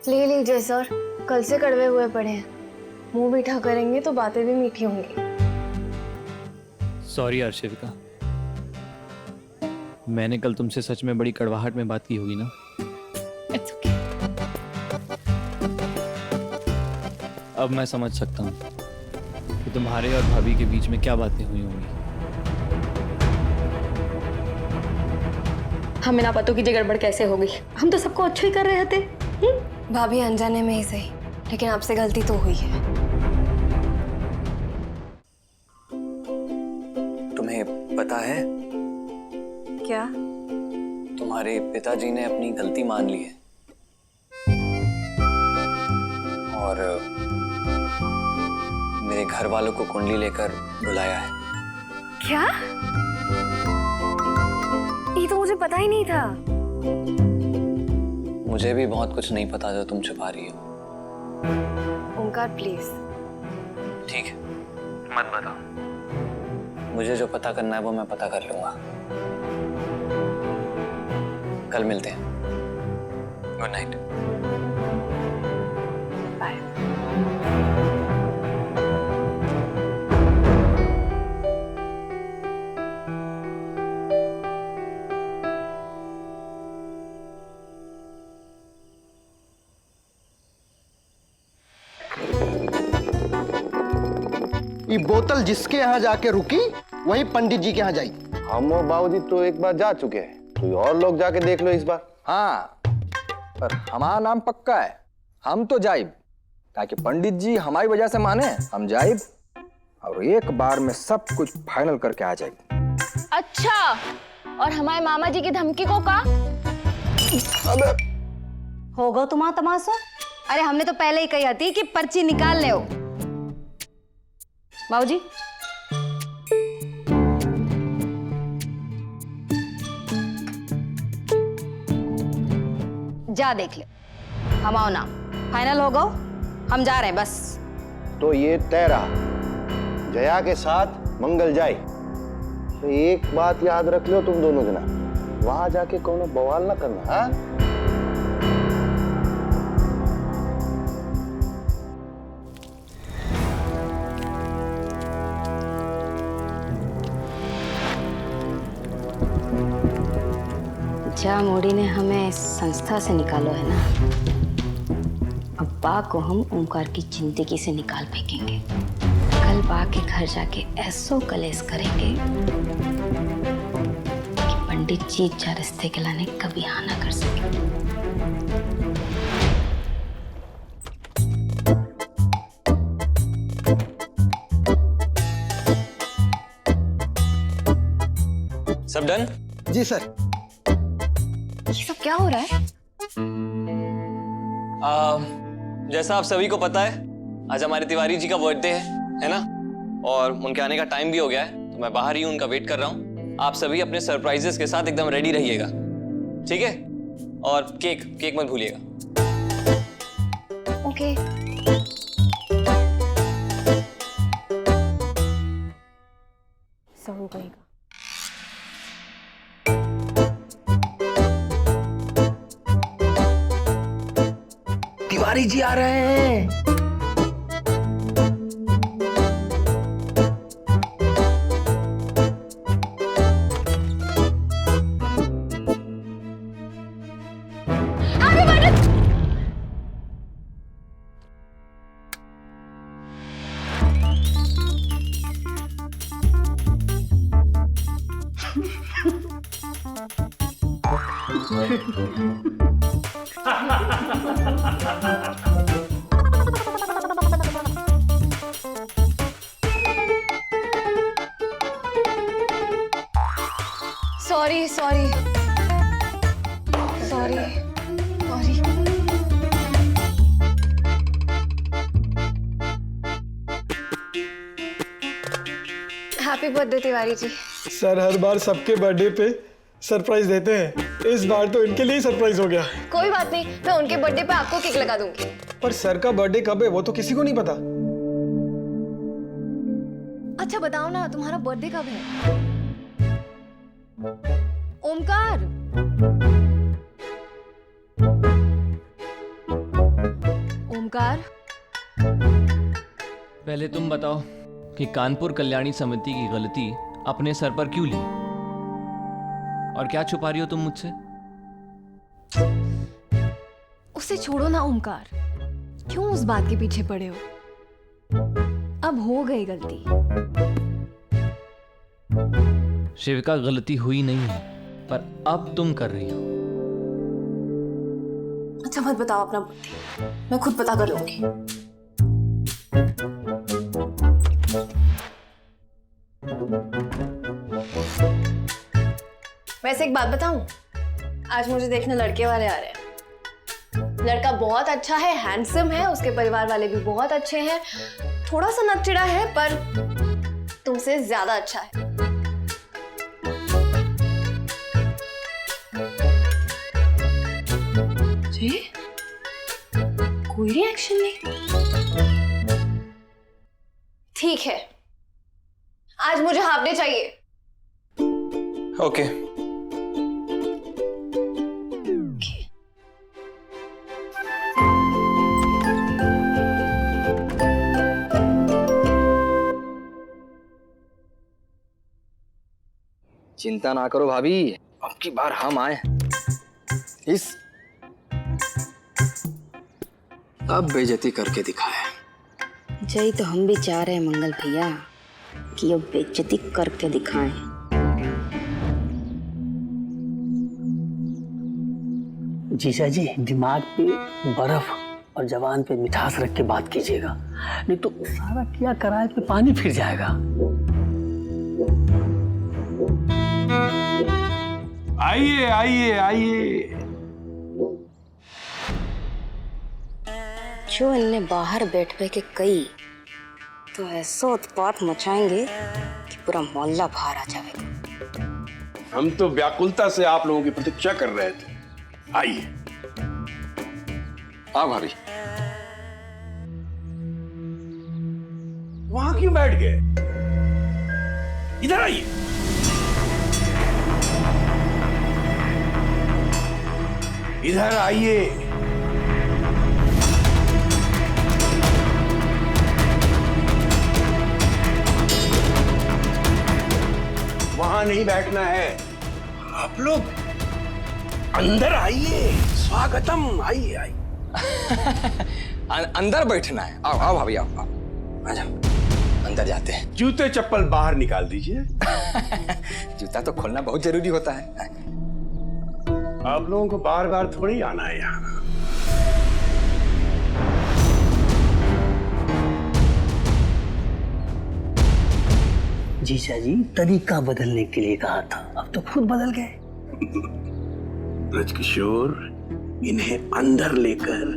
ले लीजिए सर, कल से कड़वे हुए पड़े हैं। मुंह मीठा करेंगे तो बातें भी मीठी होंगी। सॉरी यार शिविका, मैंने कल तुमसे सच में बड़ी कड़वाहट में बात की होगी ना। It's okay. अब मैं समझ सकता हूँ कि तुम्हारे और भाभी के बीच में क्या बातें हुई होंगी। हमें ना पता कीजिए गड़बड़ कैसे हो गई। हम तो सबको अच्छा ही कर रहे थे। भाभी अनजाने में ही सही, लेकिन आपसे गलती तो हुई है। तुम्हें पता है क्या? तुम्हारे पिताजी ने अपनी गलती मान ली है और मेरे घर वालों को कुंडली लेकर बुलाया है। क्या? ये तो मुझे पता ही नहीं था। मुझे भी बहुत कुछ नहीं पता जो तुम छुपा रही हो। ओमकार प्लीज। ठीक है, मत बताओ। मुझे जो पता करना है वो मैं पता कर लूंगा। कल मिलते हैं। Good night. बाय। ये बोतल जिसके यहाँ जाके रुकी वही पंडित जी के यहाँ जाई। हम और बाबूजी तो एक बार जा चुके हैं, कोई और लोग जाके देख लो इस बार। हाँ, पर हमारा नाम पक्का है, हम तो जाइब, ताकि पंडित जी हमारी वजह से माने। हम जाइब और एक बार में सब कुछ फाइनल करके आ जाएगी। अच्छा, और हमारे मामा जी की धमकी को का? होगा तुम्हारा तमाशा। अरे हमने तो पहले ही कही थी कि पर्ची निकाल ले। बाबूजी जा देख ले, हमारा नाम फाइनल हो गो, हम जा रहे हैं बस। तो ये तय रहा, जया के साथ मंगल जाए। तो एक बात याद रख लो तुम दोनों जना, वहां जाके कोनो बवाल ना करना। हाँ, जा मोड़ी ने हमें संस्था से निकालो है ना, अब बा को हम ओमकार की जिंदगी से निकाल फेंकेंगे। कल बा के घर जाके ऐसो कलेश करेंगे कि पंडित जी जा रिश्ते के लाने कभी हाँ ना कर सके। सब डन? जी सर। ये सब क्या हो रहा है? जैसा आप सभी को पता है, आज हमारे तिवारी जी का बर्थडे है ना? और उनके आने का टाइम भी हो गया है, तो मैं बाहर ही उनका वेट कर रहा हूँ। आप सभी अपने सरप्राइजेस के साथ एकदम रेडी रहिएगा, ठीक है? और केक मत भूलिएगा। ओके। सब कहेगा। तिवारी जी आ रहे हैं। Sorry sorry sorry sorry. Happy birthday Tiwari ji. Sir हर बार सबके बर्थडे पे सरप्राइज देते हैं, इस बार तो इनके लिए ही सरप्राइज हो गया। कोई बात नहीं, मैं उनके बर्थडे पे आपको केक लगा दूंगी। पर सर का बर्थडे कब है वो तो किसी को नहीं पता। अच्छा बताओ ना, तुम्हारा बर्थडे कब है? ओमकार ओमकार, पहले तुम बताओ कि कानपुर कल्याणी समिति की गलती अपने सर पर क्यों ली, और क्या छुपा रही हो तुम मुझसे? उसे छोड़ो ना ओमकार, क्यों उस बात के पीछे पड़े हो? अब हो गई गलती। शिविका, गलती हुई नहीं है, पर अब तुम कर रही हो। अच्छा मत बताओ अपना बुद्धि, मैं खुद पता कर लूंगी। वैसे एक बात बताऊं, आज मुझे देखने लड़के वाले आ रहे हैं। लड़का बहुत अच्छा है, हैंडसम है, उसके परिवार वाले भी बहुत अच्छे हैं, थोड़ा सा नकचिड़ा है पर तुमसे ज्यादा अच्छा है। जी? कोई रिएक्शन नहीं? ठीक है, आज मुझे हाफ डे चाहिए। ओके। चिंता ना करो भाभी, अब की बार हम आए इस अब बेइज्जती करके दिखाए। जय तो हम भी चाह रहे हैं मंगल भैया कि अब बेइज्जती करके दिखाएं। जीजा जी, दिमाग पे बर्फ और जवान पे मिठास रख के बात कीजिएगा, नहीं तो सारा किया कराए पे पानी फिर जाएगा। आइए आइए आइए। जो इनने बाहर बैठ के कई तो ऐसा उत्पात मचाएंगे कि पूरा मोहल्ला बाहर आ जाएगा। हम तो व्याकुलता से आप लोगों की प्रतीक्षा कर रहे थे। आइए। आओ भाभी। वहां क्यों बैठ गए? इधर आइए। इधर आइए। वहां नहीं बैठना है, आप लोग अंदर आइए। स्वागतम। आइए आइए। अंदर बैठना है। आओ आओ भाभी, आओ आओ, आ जाओ, अंदर जाते हैं। जूते चप्पल बाहर निकाल दीजिए। जूता तो खोलना बहुत जरूरी होता है। आप लोगों को बार बार थोड़ी आना है यहाँ। जीजा जी, तरीका बदलने के लिए कहा था, अब तो खुद बदल गए। ब्रजकिशोर, इन्हें अंदर लेकर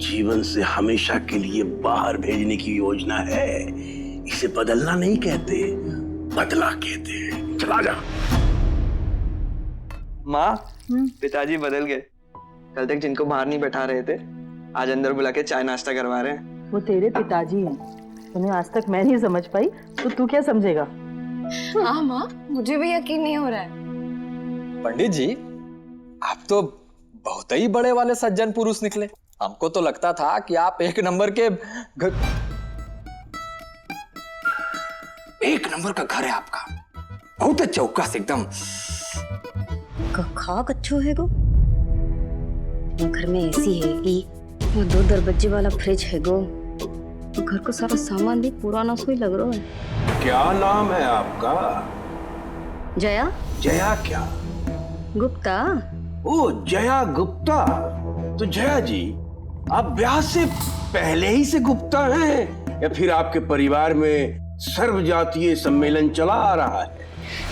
जीवन से हमेशा के लिए बाहर भेजने की योजना है। इसे बदलना नहीं कहते, बदला कहते हैं। चला जा। माँ, पिताजी बदल गए। कल तक जिनको बाहर नहीं बैठा रहे थे, आज अंदर बुला के चाय नाश्ता करवा रहे हैं। वो तेरे पिताजी हैं, उन्हें आज तक मैं नहीं समझ पाई, तो तू क्या समझेगा? हाँ माँ, मुझे भी यकीन नहीं हो रहा है। पंडित जी, आप तो बहुत ही बड़े वाले सज्जन पुरुष निकले। हमको तो लगता था कि आप एक नंबर का घर है आपका। बहुत चौकस एकदम। खा कच्छो है गो। घर में एसी है कि 2 दरवाजे वाला फ्रिज है गो। घर को सारा सामान भी पुराना सो ही लग रहा है। क्या नाम है आपका? जया। जया क्या? गुप्ता। ओ, जया गुप्ता। तो जया जी, आप ब्याह से पहले ही से गुप्ता हैं या फिर आपके परिवार में सर्वजातीय सम्मेलन चला आ रहा है?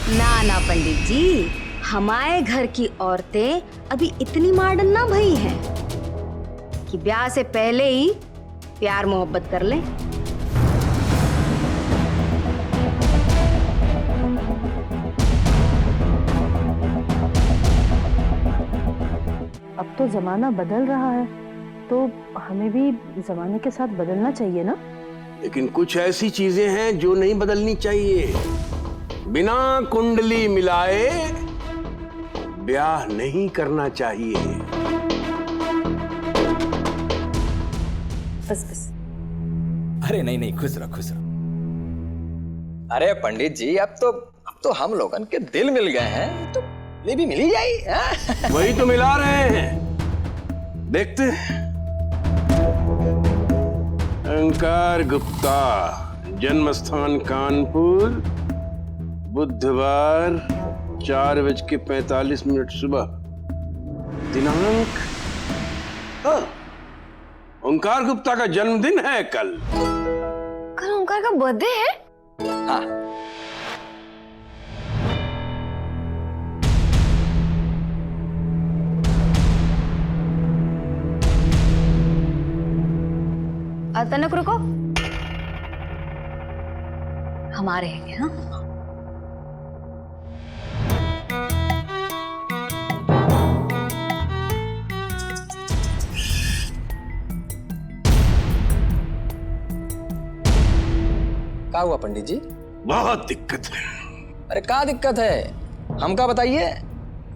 ना ना पंडित जी, हमारे घर की औरतें अभी इतनी मॉडर्न ना भई हैं कि ब्याह से पहले ही प्यार मोहब्बत कर लें। अब तो जमाना बदल रहा है, तो हमें भी जमाने के साथ बदलना चाहिए ना। लेकिन कुछ ऐसी चीजें हैं जो नहीं बदलनी चाहिए। बिना कुंडली मिलाए ब्याह नहीं करना चाहिए। बस बस। अरे नहीं नहीं, खुश रहो खुश रहो। अरे पंडित जी, अब तो हम लोगन के दिल मिल गए हैं, तो ये भी मिल ही जाए। हाँ? वही तो मिला रहे हैं, देखते हैं। ओंकार गुप्ता, जन्म स्थान कानपुर, बुधवार 4:45 सुबह, दिनांक ओंकार गुप्ता का जन्मदिन है कल। कल ओंकार का बर्थडे है? हाँ। तनक रुको, हम आ रहे हैं। हाँ, क्या हुआ पंडित जी? बहुत दिक्कत है। अरे क्या दिक्कत है, हमका बताइए,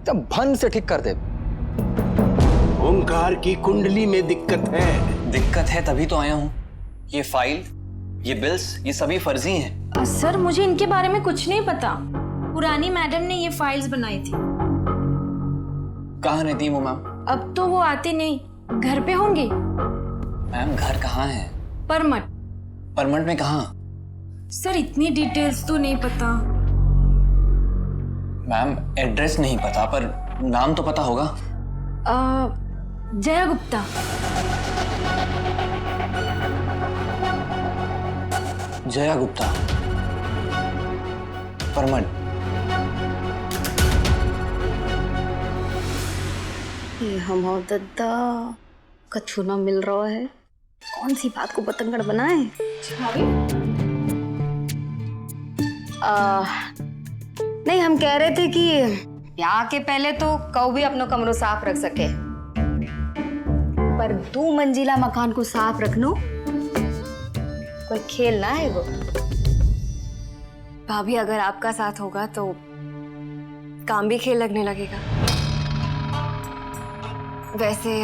तब भन से ठीक कर दे। ओंकार की कुंडली में दिक्कत है। दिक्कत है तभी तो आया हूँ। ये फाइल, ये बिल्स, ये सभी फर्जी हैं। सर मुझे इनके बारे में कुछ नहीं पता। पुरानी मैडम ने ये फाइल्स बनाई थी। कहाँ रहती है वो मैम? अब तो वो आती नहीं, घर पे होंगी। मैम घर कहाँ है? परमट। परमट में कहाँ? सर इतनी डिटेल्स तो नहीं पता। मैम एड्रेस नहीं पता, पर नाम तो पता होगा। जया गुप्ता। जया गुप्ता, परमट। ये हम हो दद्दा कछु ना मिल रहा है, कौन सी बात को पतंगड़ बनाए। नहीं, हम कह रहे थे कि ब्याह के पहले तो कौ भी अपनो कमरो साफ रख सके, पर 2 मंजिला मकान को साफ रखनो कोई खेल ना है वो। भाभी अगर आपका साथ होगा तो काम भी खेल लगने लगेगा। वैसे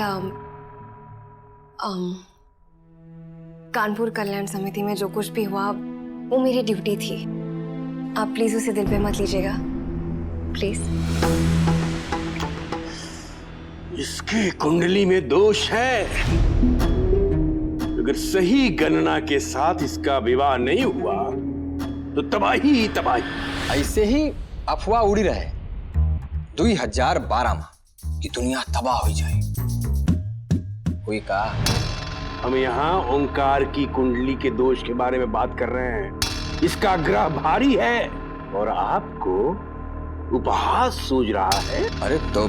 कानपुर कल्याण समिति में जो कुछ भी हुआ वो मेरी ड्यूटी थी। आप प्लीज उसे दिल पे मत लीजिएगा, प्लीज। इसकी कुंडली में दोष है। अगर सही गणना के साथ इसका विवाह नहीं हुआ तो तबाही ही तबाही। ऐसे ही अफवाह उड़ी रहे 2012 में कि दुनिया तबाह हो जाए। कोई कहा? हम यहाँ ओंकार की कुंडली के दोष के बारे में बात कर रहे हैं। इसका ग्रह भारी है और आपको उपहास सूझ रहा है। अरे तो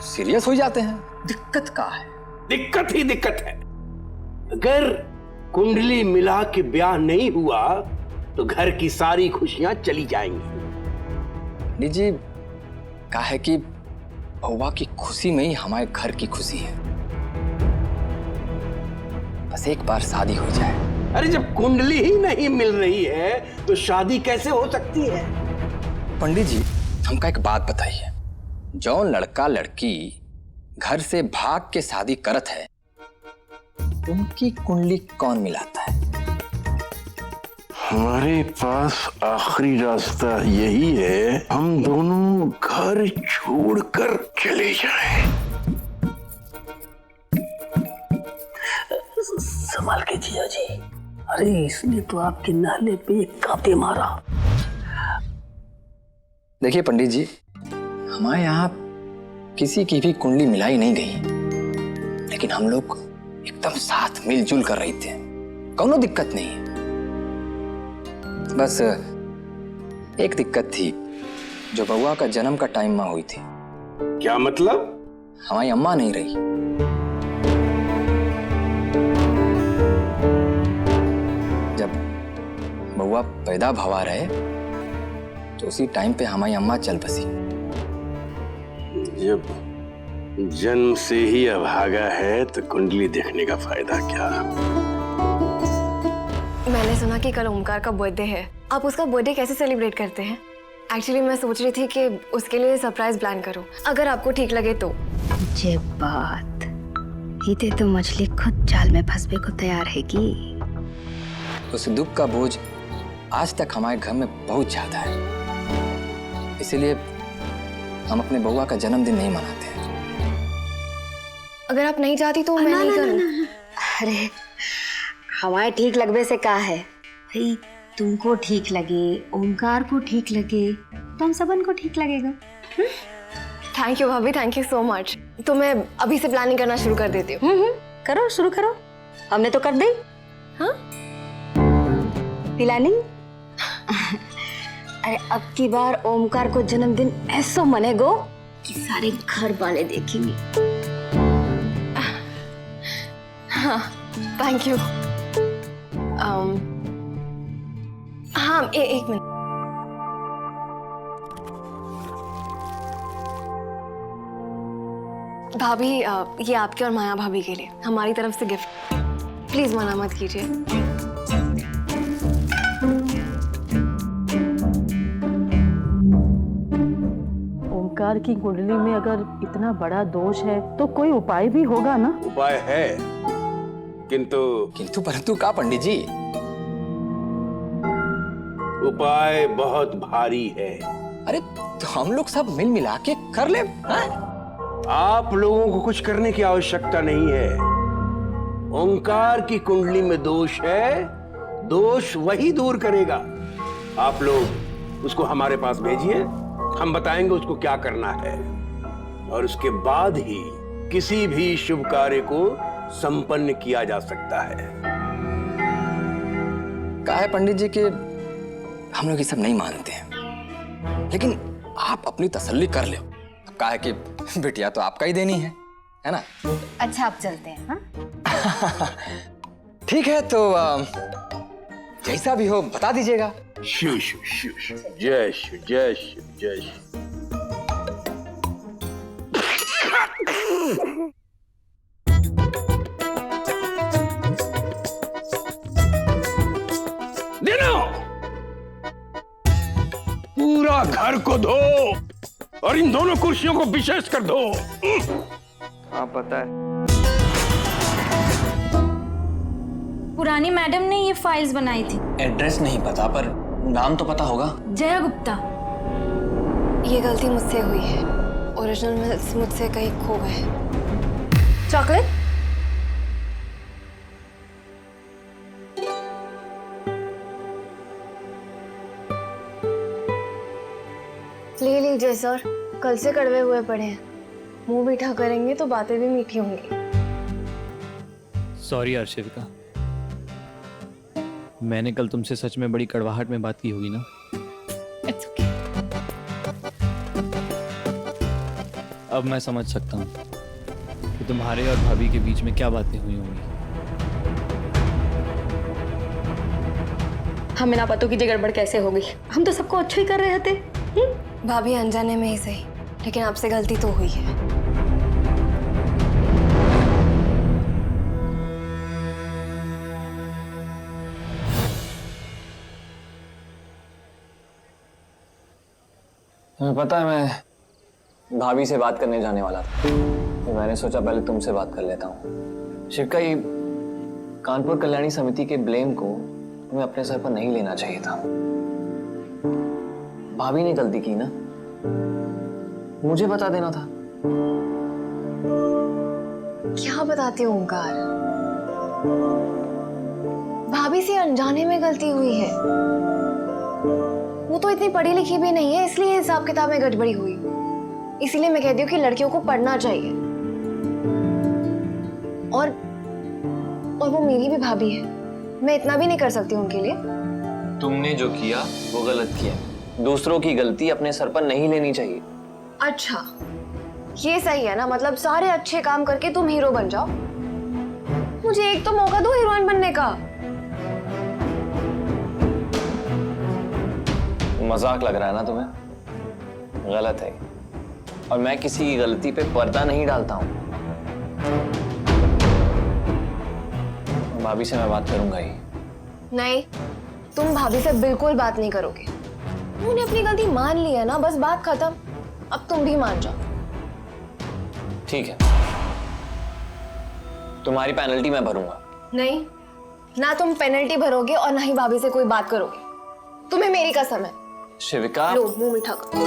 सीरियस हो जाते हैं। दिक्कत क्या है? दिक्कत ही दिक्कत है। अगर कुंडली मिला के ब्याह नहीं हुआ तो घर की सारी खुशियां चली जाएंगी। जी कहा है कि बउआ की खुशी में ही हमारे घर की खुशी है। बस एक बार शादी हो जाए। अरे जब कुंडली ही नहीं मिल रही है तो शादी कैसे हो सकती है? पंडित जी हमका एक बात बताइए, जौन लड़का लड़की घर से भाग के शादी करत है उनकी कुंडली कौन मिलाता है? हमारे पास आखिरी रास्ता यही है, हम दोनों घर छोड़कर चले जाएं। संभाल के जिया जी। अरे इसने तो आपके नाले पे एक कांटे मारा। देखिए पंडित जी, हमारे यहाँ किसी की भी कुंडली मिलाई नहीं गई, लेकिन हम लोग एकदम साथ मिलजुल कर रहे थे, कोनो दिक्कत नहीं है। बस एक दिक्कत थी जो बउआ का जन्म का टाइम में हुई थी। क्या मतलब? हमारी अम्मा नहीं रही। जब बउआ पैदा भवा रहे तो उसी टाइम पे हमारी अम्मा चल बसी। जब जन्म से ही अभागा है तो कुंडली देखने का फायदा क्या? मैंने सुना कि कल ओमकार का बर्थडे है। आप उसका बर्थडे कैसे सेलिब्रेट करते हैं? एक्चुअली मैं सोच रही थी कि उसके लिए सरप्राइज प्लान करूं, अगर आपको ठीक लगे तो। ये बात इते तो मछली खुद जाल में फंसने को तैयार है कि उस दुख का बोझ आज तक हमारे घर में बहुत ज्यादा है, इसीलिए हम अपने बउआ का जन्मदिन नहीं मनाते हैं। अगर आप नहीं चाहती तो मैं नहीं करूँ। अरे हमारे ठीक लगने से क्या है भाई, तुमको ठीक लगे, ओमकार को ठीक लगे तो हम सबन को ठीक लगेगा। थैंक यू भाभी, थैंक यू सो मच। तो मैं अभी से प्लानिंग करना शुरू कर देती हूँ। करो, शुरू करो। हमने तो कर दी। हाँ प्लानिंग। अरे अब की बार ओमकार को जन्मदिन ऐसा मनेगो कि सारे घर वाले देखेंगे। हाँ थैंक यू। हाँ एक मिनट। भाभी ये आपके और माया भाभी के लिए हमारी तरफ से गिफ्ट, प्लीज मना मत कीजिए। ओमकार की कुंडली में अगर इतना बड़ा दोष है तो कोई उपाय भी होगा ना? उपाय है, किंतु परंतु का पंडित जी? उपाय बहुत भारी है। अरे तो हम लोग सब मिल मिला के कर ले। आप लोगों को कुछ करने की आवश्यकता नहीं है। ओंकार की कुंडली में दोष है, दोष वही दूर करेगा। आप लोग उसको हमारे पास भेजिए, हम बताएंगे उसको क्या करना है, और उसके बाद ही किसी भी शुभ कार्य को संपन्न किया जा सकता है। कहा है पंडित जी कि हम लोग ये सब नहीं मानते हैं, लेकिन आप अपनी तसल्ली कर लो। कहा है कि बिटिया तो आपका ही देनी है ना? अच्छा आप चलते हैं। हाँ ठीक है, तो जैसा भी हो बता दीजिएगा। शिव शिव शिव शिव, जय शिव जय शिव जय शिव। दिनो पूरा घर को धो और इन दोनों कुर्सियों को विशेष कर दो। हाँ पता है। पुरानी मैडम ने ये फाइल्स बनाई थी। एड्रेस नहीं पता पर नाम तो पता होगा। जया गुप्ता। ये गलती मुझसे हुई है, ओरिजिनल मिल्स मुझसे कहीं खो गए। चॉकलेट? ले लीजिए सर, कल से कड़वे हुए पड़े हैं। मुंह मीठा करेंगे तो बातें भी मीठी होंगी। सॉरी अर्शिविका, मैंने कल तुमसे सच में बड़ी कड़वाहट में बात की होगी ना? It's okay. अब मैं समझ सकता हूँ कि तुम्हारे और भाभी के बीच में क्या बातें हुई होंगी। हमें ना पता कि गड़बड़ कैसे हो गई। हम तो सबको अच्छा ही कर रहे थे। भाभी अनजाने में ही सही, लेकिन आपसे गलती तो हुई है। तुम्हें पता है मैं भाभी से बात करने जाने वाला था, तो मैंने सोचा पहले तुमसे बात कर लेता हूँ। शिवका, ये कानपुर कल्याणी समिति के ब्लेम को तुम्हें अपने सर पर नहीं लेना चाहिए था। भाभी ने गलती की ना, मुझे बता देना था। क्या बताते हो ओंकार? भाभी से अनजाने में गलती हुई है। वो तो इतनी पढ़ी लिखी भी नहीं है, इसलिए हिसाब किताब में गड़बड़ी हुई। इसीलिए मैं कहती हूँ कि लड़कियों को पढ़ना चाहिए। और वो मेरी भी भाभी है, मैं इतना भी नहीं कर सकती उनके लिए। तुमने जो किया वो गलत किया। दूसरों की गलती अपने सर पर नहीं लेनी चाहिए। अच्छा, ये सही है ना? मतलब सारे अच्छे काम करके तुम हीरो बन जाओ। मुझे एक तो मौका दो हीरोइन बनने का। मजाक लग रहा है ना तुम्हें? गलत है, और मैं किसी की गलती पे पर्दा नहीं डालता हूं। भाभी से मैं बात करूंगा ही। नहीं, तुम भाभी से बिल्कुल बात नहीं करोगे। उन्होंने अपनी गलती मान ली है ना, बस बात खत्म। अब तुम भी मान जाओ। ठीक है, तुम्हारी पेनल्टी मैं भरूंगा। नहीं, ना तुम पेनल्टी भरोगे और ना ही भाभी से कोई बात करोगे। तुम्हें मेरी कसम है। शिविका, लो मुंह मीठा करो।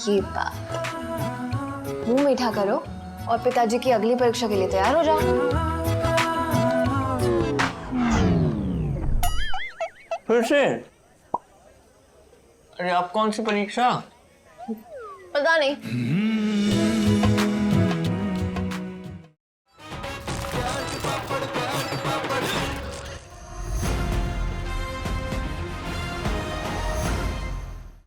ये बात, मुंह मीठा करो और पिताजी की अगली परीक्षा के लिए तैयार हो जाओ। फिर से? अरे आप कौन सी परीक्षा? पता नहीं,